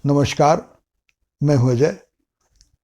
नमस्कार, मैं हूं अजय।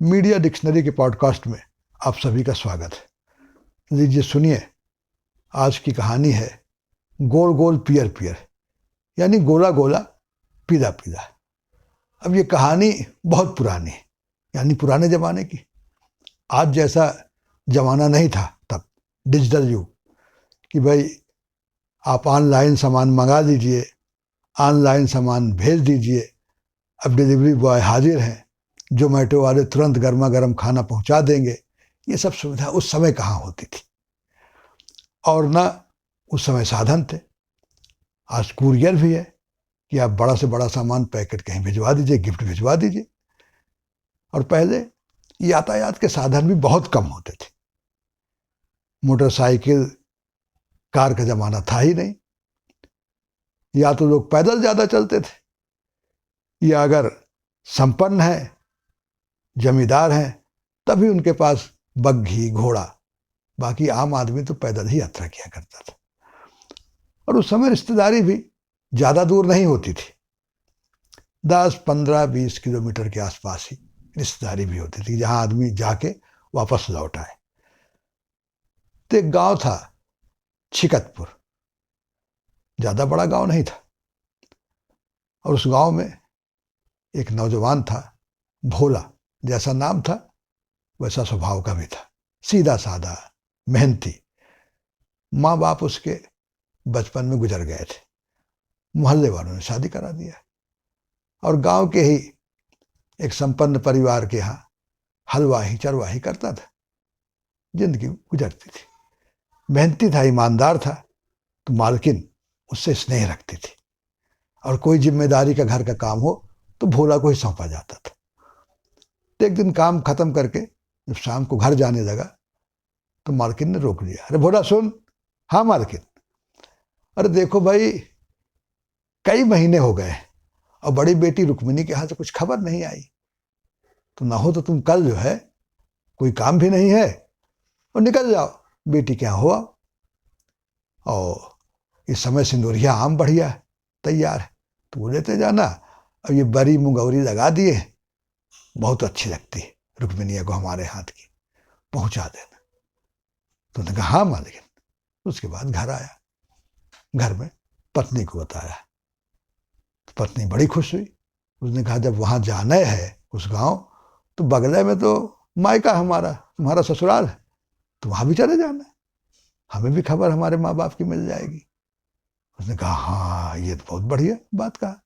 मीडिया डिक्शनरी के पॉडकास्ट में आप सभी का स्वागत है। लीजिए सुनिए, आज की कहानी है गोल गोल पियर पियर, यानी गोला गोला पीला पीला। अब ये कहानी बहुत पुरानी है, यानी पुराने ज़माने की। आज जैसा ज़माना नहीं था तब, डिजिटल युग, कि भाई आप ऑनलाइन सामान मंगा लीजिए, ऑनलाइन सामान भेज दीजिए, अब डिलीवरी बॉय हाजिर हैं, जोमेटो वाले तुरंत गर्मा गर्म खाना पहुंचा देंगे। ये सब सुविधा उस समय कहाँ होती थी, और ना उस समय साधन थे। आज कुरियर भी है कि आप बड़ा से बड़ा सामान पैकेट कहीं भिजवा दीजिए, गिफ्ट भिजवा दीजिए। और पहले यातायात के साधन भी बहुत कम होते थे। मोटरसाइकिल, कार का ज़माना था ही नहीं। या तो लोग पैदल ज़्यादा चलते थे, या अगर संपन्न है, जमींदार हैं, तभी उनके पास बग्घी, घोड़ा। बाकी आम आदमी तो पैदल ही यात्रा किया करता था। और उस समय रिश्तेदारी भी ज़्यादा दूर नहीं होती थी। 10, 15, 20 किलोमीटर के आसपास ही रिश्तेदारी भी होती थी, जहाँ आदमी जाके वापस लौट आए। तो एक गांव था छिकतपुर, ज़्यादा बड़ा गांव नहीं था। और उस गांव में एक नौजवान था, भोला। जैसा नाम था वैसा स्वभाव का भी था, सीधा साधा, मेहनती। माँ बाप उसके बचपन में गुजर गए थे, मोहल्ले वालों ने शादी करा दिया। और गांव के ही एक संपन्न परिवार के यहाँ हलवाही चरवाही करता था, जिंदगी गुजरती थी। मेहनती था, ईमानदार था, तो मालकिन उससे स्नेह रखती थी। और कोई जिम्मेदारी का घर का काम हो तो भोला को ही सौंपा जाता था। तो एक दिन काम खत्म करके जब शाम को घर जाने लगा तो मालकिन ने रोक लिया। अरे भोला सुन। हाँ मालकिन। अरे देखो भाई, कई महीने हो गए और बड़ी बेटी रुक्मिणी के यहाँ से कुछ खबर नहीं आई। तो ना हो तो तुम कल जो है, कोई काम भी नहीं है, और निकल जाओ, बेटी के यहाँ हो आओ। और इस समय सिंदूरिया आम बढ़िया है, तैयार है, तो वो लेते जाना। अब ये बरी मुंगौरी लगा दिए, बहुत अच्छी लगती है रुक्मिनिया को हमारे हाथ की, पहुंचा देना। तो उन्होंने कहा हाँ मालिक। उसके बाद घर आया, घर में पत्नी को बताया। तो पत्नी बड़ी खुश हुई। उसने कहा जब वहां जाना है उस गांव, तो बगले में तो मायका हमारा, तुम्हारा ससुराल है, तो वहां भी चले जाना, हमें भी खबर हमारे माँ बाप की मिल जाएगी। उसने कहा हाँ, ये तो बहुत बढ़िया बात कहा।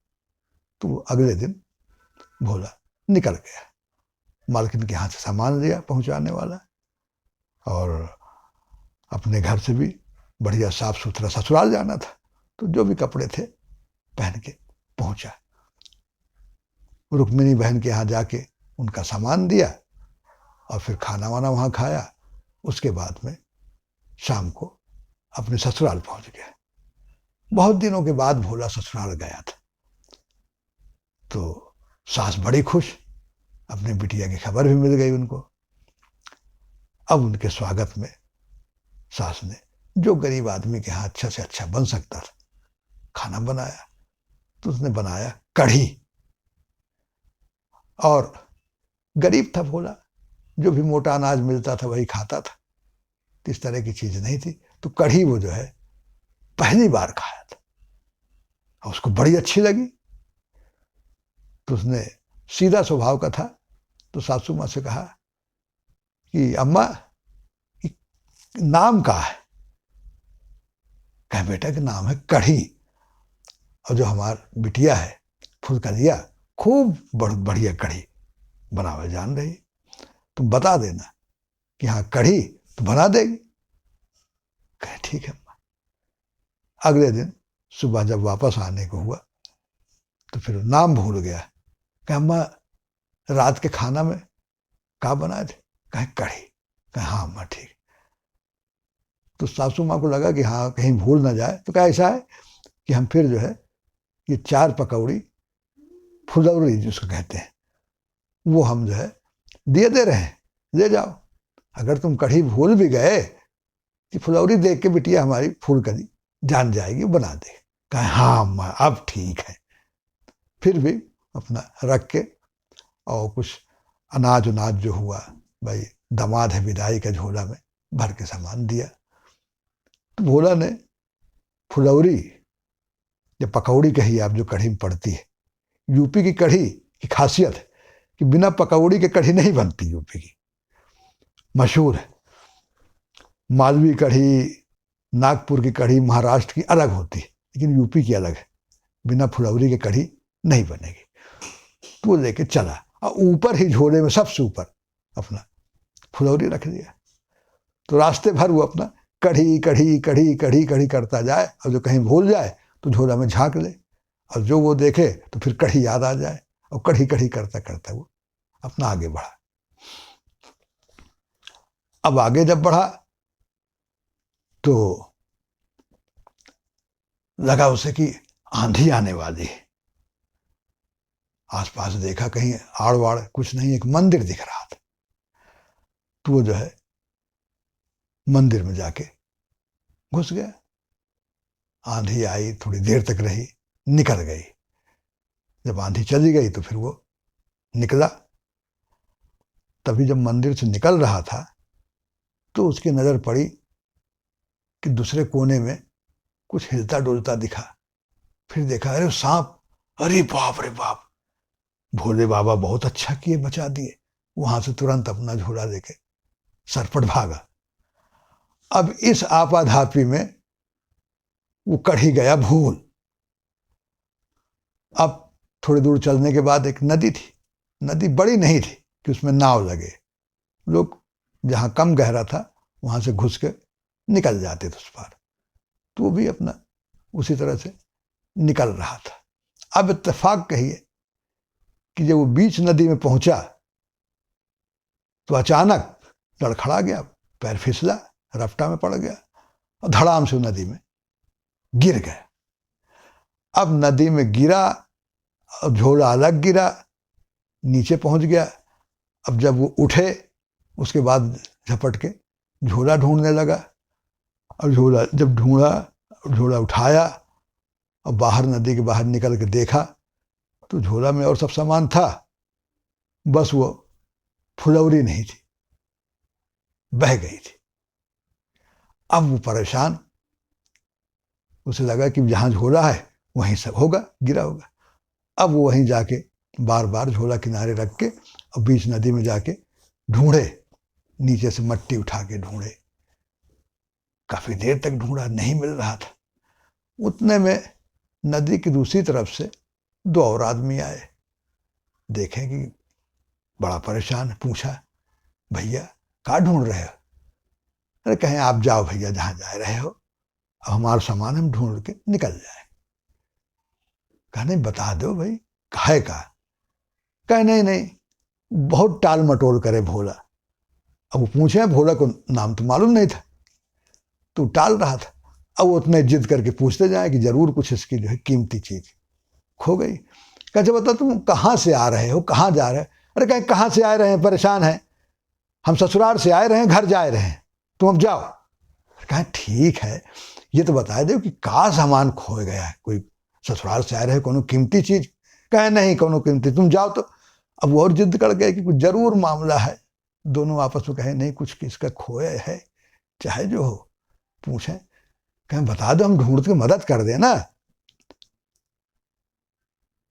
तो अगले दिन भोला निकल गया, मालकिन के हाथ से सामान लिया पहुंचाने वाला, और अपने घर से भी बढ़िया साफ सुथरा, ससुराल जाना था तो जो भी कपड़े थे पहन के पहुंचा। रुक्मिणी बहन के यहाँ जाके उनका सामान दिया और फिर खाना वाना वहाँ खाया। उसके बाद में शाम को अपने ससुराल पहुंच गया। बहुत दिनों के बाद भोला ससुराल गया था, तो सास बड़ी खुश, अपनी बिटिया की खबर भी मिल गई उनको। अब उनके स्वागत में सास ने जो गरीब आदमी के यहाँ अच्छा से अच्छा बन सकता था खाना बनाया। तो उसने बनाया कढ़ी। और गरीब था भोला, जो भी मोटा अनाज मिलता था वही खाता था, तो इस तरह की चीज नहीं थी। तो कढ़ी वो जो है पहली बार खाया था और उसको बड़ी अच्छी लगी। तो उसने, सीधा स्वभाव का था, तो सासू माँ से कहा कि अम्मा नाम क्या है? कहे बेटा कि नाम है कढ़ी, और जो हमारी बिटिया है फुलकलिया, खूब बढ़िया कढ़ी बनावे जान रही, तुम बता देना कि हाँ कढ़ी तो बना देगी। कहे ठीक है। अगले दिन सुबह जब वापस आने को हुआ तो फिर नाम भूल गया। कहे अम्मा रात के खाना में क्या बनाए थे? कहे कढ़ी। कहे हाँ अम्मा ठीक। तो सासू माँ को लगा कि हाँ कहीं भूल ना जाए, तो क्या ऐसा है कि हम फिर जो है ये 4 पकौड़ी, फुलौरी जिसको कहते हैं, वो हम जो है दे रहे हैं, ले जाओ। अगर तुम कढ़ी भूल भी गए कि फुलौरी देख के बिटिया हमारी फूलकली जान जाएगी, बना दे। कहे हाँ अम्मा अब ठीक है। फिर भी अपना रख के और कुछ अनाज उनाज जो हुआ, भाई दामाद है विदाई का, झोला में भर के सामान दिया। तो भोला ने फुलौरी या पकौड़ी कही आप, जो कढ़ी में पड़ती है, यूपी की कढ़ी की खासियत है कि बिना पकौड़ी के कढ़ी नहीं बनती, यूपी की मशहूर है। मालवी कढ़ी, नागपुर की कढ़ी, महाराष्ट्र की अलग होती है, लेकिन यूपी की अलग है, बिना फुलौरी के कढ़ी नहीं बनेगी। तो वो लेके चला और ऊपर ही झोले में सबसे ऊपर अपना फुलौरी रख दिया। तो रास्ते भर वो अपना कढ़ी कढ़ी कढ़ी कढ़ी कढ़ी करता जाए, और जो कहीं भूल जाए तो झोला में झांक ले, और जो वो देखे तो फिर कढ़ी याद आ जाए, और कढ़ी कढ़ी करता करता वो अपना आगे बढ़ा। अब आगे जब बढ़ा तो लगा उसे कि आंधी आने वाली है। आसपास देखा, कहीं आड़ वाड़ कुछ नहीं, एक मंदिर दिख रहा था। तो वो जो है मंदिर में जाके घुस गया। आंधी आई, थोड़ी देर तक रही, निकल गई। जब आंधी चली गई तो फिर वो निकला। तभी जब मंदिर से निकल रहा था तो उसकी नजर पड़ी कि दूसरे कोने में कुछ हिलता डुलता दिखा। फिर देखा, अरे सांप! अरे बाप रे बाप! भोले बाबा बहुत अच्छा किए, बचा दिए। वहां से तुरंत अपना झोला लेके सरपट भागा। अब इस आपाधापी में वो कढ़ी गया भूल। अब थोड़ी दूर चलने के बाद एक नदी थी। नदी बड़ी नहीं थी कि उसमें नाव लगे, लोग जहां कम गहरा था वहां से घुस के निकल जाते थे उस पार। तो वो भी अपना उसी तरह से निकल रहा था। अब इत्तेफाक कहिए कि जब वो बीच नदी में पहुंचा तो अचानक लड़खड़ा गया, पैर फिसला, रफ्ता में पड़ गया और धड़ाम से नदी में गिर गया। अब नदी में गिरा और झोला अलग गिरा, नीचे पहुंच गया। अब जब वो उठे उसके बाद झपट के झोला ढूंढने लगा, और झोला जब ढूंढा, झोला उठाया और बाहर, नदी के बाहर निकल के देखा तो झोला में और सब सामान था, बस वो फुलौरी नहीं थी, बह गई थी। अब वो परेशान, उसे लगा कि जहां झोला है वहीं सब होगा, गिरा होगा। अब वो वहीं जाके बार बार झोला किनारे रख के और बीच नदी में जाके ढूंढे, नीचे से मट्टी उठा के ढूंढे। काफी देर तक ढूंढा, नहीं मिल रहा था। उतने में नदी की दूसरी तरफ से दो और आदमी आए। देखे कि बड़ा परेशान, पूछा, भैया कहाँ ढूंढ रहे हो? अरे कहें आप जाओ भैया जहां जा रहे हो, अब हमारा सामान हम ढूंढ के निकल जाए। कहा नहीं बता दो भाई, काहे का? कहे नहीं नहीं, बहुत टाल मटोल करे भोला। अब वो पूछे, भोला को नाम तो मालूम नहीं था, तो टाल रहा था। अब वो उतने जिद करके पूछते जाए कि जरूर कुछ इसकी जो है कीमती चीज खो गई। कहते बता तुम कहाँ से आ रहे हो, कहाँ जा रहे हो? अरे कहें कहाँ से आ रहे हैं, परेशान हैं, हम ससुराल से आए रहे हैं, घर जा रहे हैं, तुम अब जाओ। कहें ठीक है, ये तो बता दो कि का सामान खो गया है, कोई ससुराल से आए रहे, कोनो कीमती चीज? कहे नहीं कोनो कीमती, तुम जाओ। तो अब वो और जिद कर गए कि कुछ जरूर मामला है। दोनों आपस में कहे नहीं कुछ किसका खोया है, चाहे जो हो। पूछे, कहें बता दो, हम ढूंढ के मदद कर देना।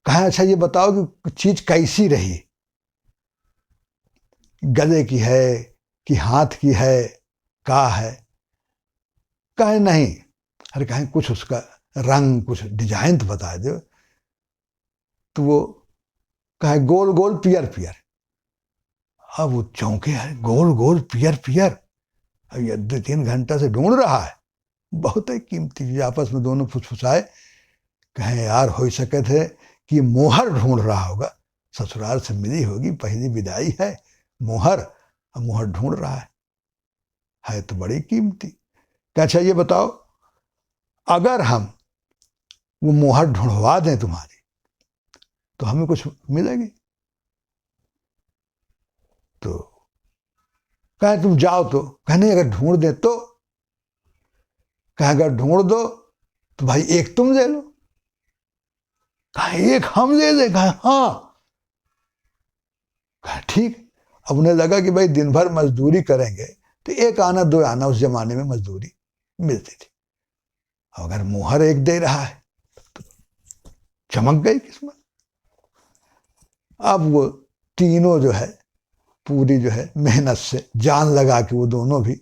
कहें अच्छा ये बताओ कि चीज कैसी रही, गले की है कि हाथ की है, का है? कहे नहीं। अरे कहें कुछ उसका रंग, कुछ डिजाइन तो बता दो। तो वो कहे गोल गोल पियर पियर। अब वो चौंके, है गोल गोल पियर पियर, अब ये 2-3 घंटा से ढूंढ रहा है, बहुत ही कीमती चीज। आपस में दोनों फुसफुसाए, कहें यार हो सके थे कि मोहर ढूंढ रहा होगा, ससुराल से मिली होगी, पहली विदाई है, मोहर, अब मोहर ढूंढ रहा है तो बड़ी कीमती। अच्छा ये बताओ, अगर हम वो मोहर ढूंढवा दें तुम्हारी तो हमें कुछ मिलेगी? तो कहे तुम जाओ। तो कहने अगर ढूंढ दे तो? कहे अगर ढूंढ दो तो भाई एक तुम दे लो। कहा एक हम ले दे, कहा हाँ, कहा ठीक। अब उन्हें लगा कि भाई दिन भर मजदूरी करेंगे तो एक आना दो आना उस जमाने में मजदूरी मिलती थी। अगर मुहर एक दे रहा है तो चमक गई किस्मत। अब वो तीनों जो है पूरी जो है मेहनत से जान लगा के वो दोनों भी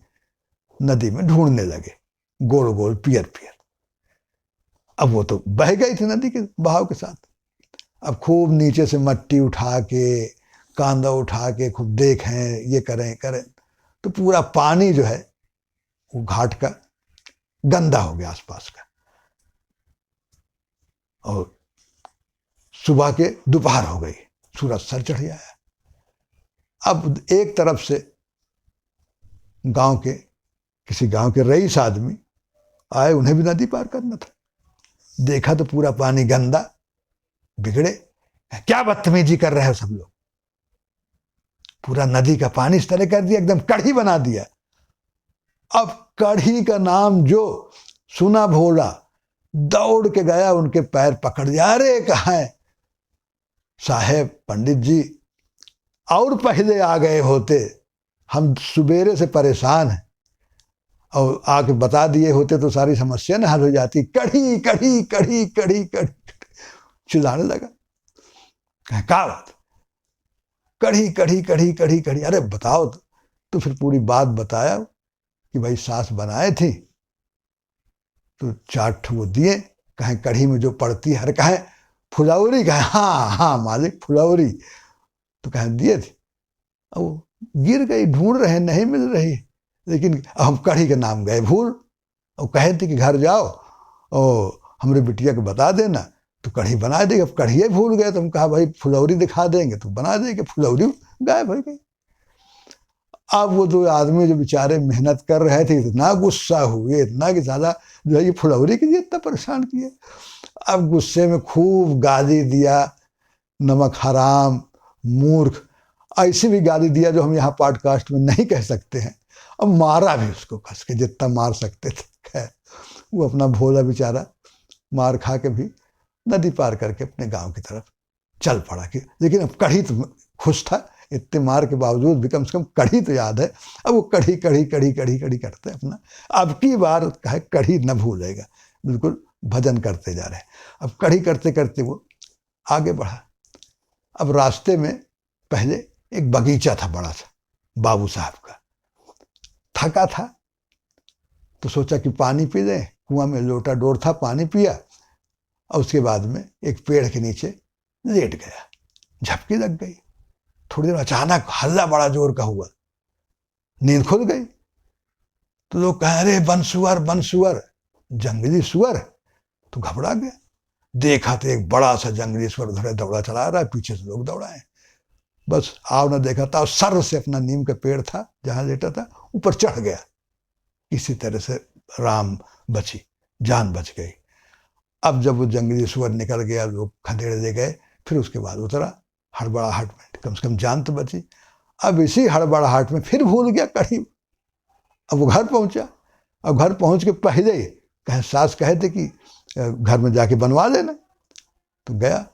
नदी में ढूंढने लगे, गोल गोल पियर पियर। अब वो तो बह गई थी नदी के बहाव के साथ। अब खूब नीचे से मट्टी उठा के, कांदा उठा के खूब देखें, ये करें करें, तो पूरा पानी जो है वो घाट का गंदा हो गया आसपास का। और सुबह के दोपहर हो गई, सूरज सर चढ़ आया। अब एक तरफ से गांव के किसी गांव के रईस आदमी आए, उन्हें भी नदी पार करना था। देखा तो पूरा पानी गंदा, बिगड़े, क्या बदतमीजी कर रहे हो सब लोग, पूरा नदी का पानी इस तरह कर दिया, एकदम कढ़ी बना दिया। अब कढ़ी का नाम जो सुना भोला दौड़ के गया, उनके पैर पकड़ दिया। अरे कहाँ है साहेब, पंडित जी और पहले आ गए होते, हम सुबेरे से परेशान हैं, और आके बता दिए होते तो सारी समस्या न हल हो जाती। कढ़ी कढ़ी कढ़ी कढ़ी कढ़ी चिल्लाने लगा। क्या बात, कढ़ी कढ़ी कढ़ी कढ़ी कढ़ी, अरे बताओ। तो फिर पूरी बात बताया कि भाई सास बनाए थी तो 4 वो दिए, कहें कढ़ी में जो पड़ती है, अरे कहें फुलौरी, कहें हाँ हाँ मालिक फुलौरी, तो कहें दिए थे। अब वो गिर गई, ढूंढ रहे नहीं मिल रही, लेकिन हम कढ़ी के नाम गए भूल। और कहे थे कि घर जाओ और हमरे बिटिया को बता देना तो कढ़ी बना देगी। अब कढ़िए भूल गए तो हम कहा भाई फुलौरी दिखा देंगे तो बना देंगे, फुलौरी गायब हो गई। अब वो 2 आदमी जो बेचारे मेहनत कर रहे थे इतना गुस्सा हुए, इतना कि ज़्यादा जो है ये फुलौरी के लिए इतना परेशान किए। अब गुस्से में खूब गाली दिया, नमक हराम, मूर्ख, ऐसी भी गाली दिया जो हम यहाँ पॉडकास्ट में नहीं कह सकते हैं। अब मारा भी उसको कस के जितना मार सकते थे। खैर वो अपना भोला बेचारा मार खा के भी नदी पार करके अपने गांव की तरफ चल पड़ा। कि लेकिन अब कढ़ी तो खुश था, इतने मार के बावजूद भी कम से कम कढ़ी तो याद है। अब वो कढ़ी कढ़ी कढ़ी कढ़ी कढ़ी करते अपना, अब की बार कहे कढ़ी न भूलेगा, बिल्कुल भजन करते जा रहे। अब कढ़ी करते करते वो आगे बढ़ा। अब रास्ते में पहले एक बगीचा था बड़ा सा बाबू साहब का, थका था तो सोचा कि पानी पी लें, कुआं में लोटा डोर था, पानी पिया और उसके बाद में एक पेड़ के नीचे लेट गया। झपकी लग गई, थोड़ी देर अचानक हल्ला बड़ा जोर का हुआ, नींद खुल गई। तो लोग कहे अरे बनसुअर बनसुअर, जंगली सुअर। तो घबरा गया, देखा तो एक बड़ा सा जंगली सुअर उधर दौड़ा चला रहा है, पीछे से लोग दौड़ाए। बस आओ न देखा था, सर से अपना नीम का पेड़ था जहां लेटा था ऊपर चढ़ गया। किसी तरह से राम बची, जान बच गई। अब जब वो जंगली सुअर निकल गया, लोग खदेड़ ले गए, फिर उसके बाद उतरा हड़बड़ाहट में, कम से कम जान तो बची। अब इसी हड़बड़ाहट में फिर भूल गया कढ़ी। अब वो घर पहुंचा, अब घर पहुंच के पहले कहे सास कहे थे कि घर में जाके बनवा लेना। तो गया,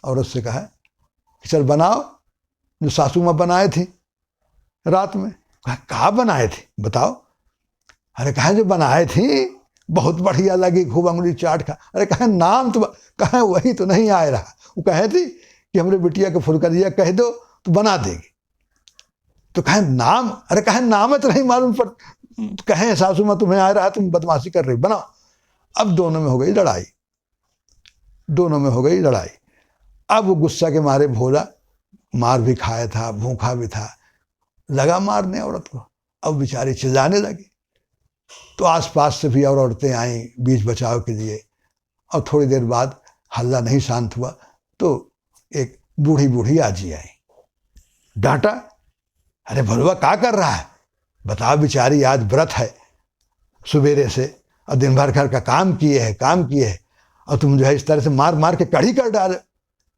औरत से कहा कि चल बनाओ जो सासू माँ बनाए थी रात में। कहा बनाए थे बताओ। अरे कहा जो बनाए थी बहुत बढ़िया लगी, खूब अंगुली चाट खा। अरे कहे नाम तो कहे वही तो नहीं आ रहा। वो कहे थी कि हमरे बिटिया को फुलकरिया कह दो तो बना देगी। तो कहे नाम, अरे कहे नाम तो नहीं मालूम, पर कहे सासू माँ तुम्हें आ रहा, तुम बदमाशी कर रही, बनाओ। अब दोनों में हो गई लड़ाई, दोनों में हो गई लड़ाई। अब वो गुस्सा के मारे भोला मार भी खाया था, भूखा भी था, लगा मारने औरत को। अब बेचारी चिल्लाने लगी। तो आसपास से भी और औरतें आईं बीच बचाव के लिए। और थोड़ी देर बाद हल्ला नहीं शांत हुआ तो एक बूढ़ी बूढ़ी आजी आई, डांटा, अरे भलवा क्या कर रहा है, बताओ बेचारी आज व्रत है सुबेरे से और दिन भर घर का काम किए है और तुम जो है इस तरह से मार मार के कढ़ी कर डाले।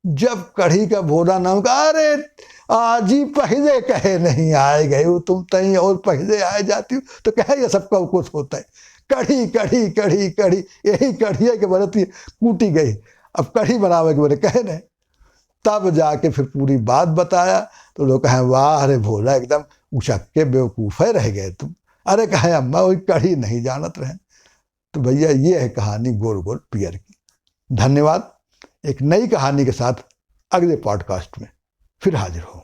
जब कढ़ी का भोला नाम का, अरे आज ही पहले कहे नहीं आए गए हो तुम, तई और पहले आए जाती हो। तो कहे ये सबका कुछ होता है, कढ़ी कढ़ी कढ़ी कढ़ी, यही कढ़िया के बरती कूटी गई। अब कढ़ी बनावे के बोले कहे नहीं। तब जाके फिर पूरी बात बताया तो लोग कहें वाह अरे भोला एकदम उछक के बेवकूफ़े रह गए तुम। अरे कहें अम्मा वही कढ़ी नहीं जानत रहे। तो भैया ये है कहानी गोल गोल पियर की। धन्यवाद। एक नई कहानी के साथ अगले पॉडकास्ट में फिर हाजिर हूँ।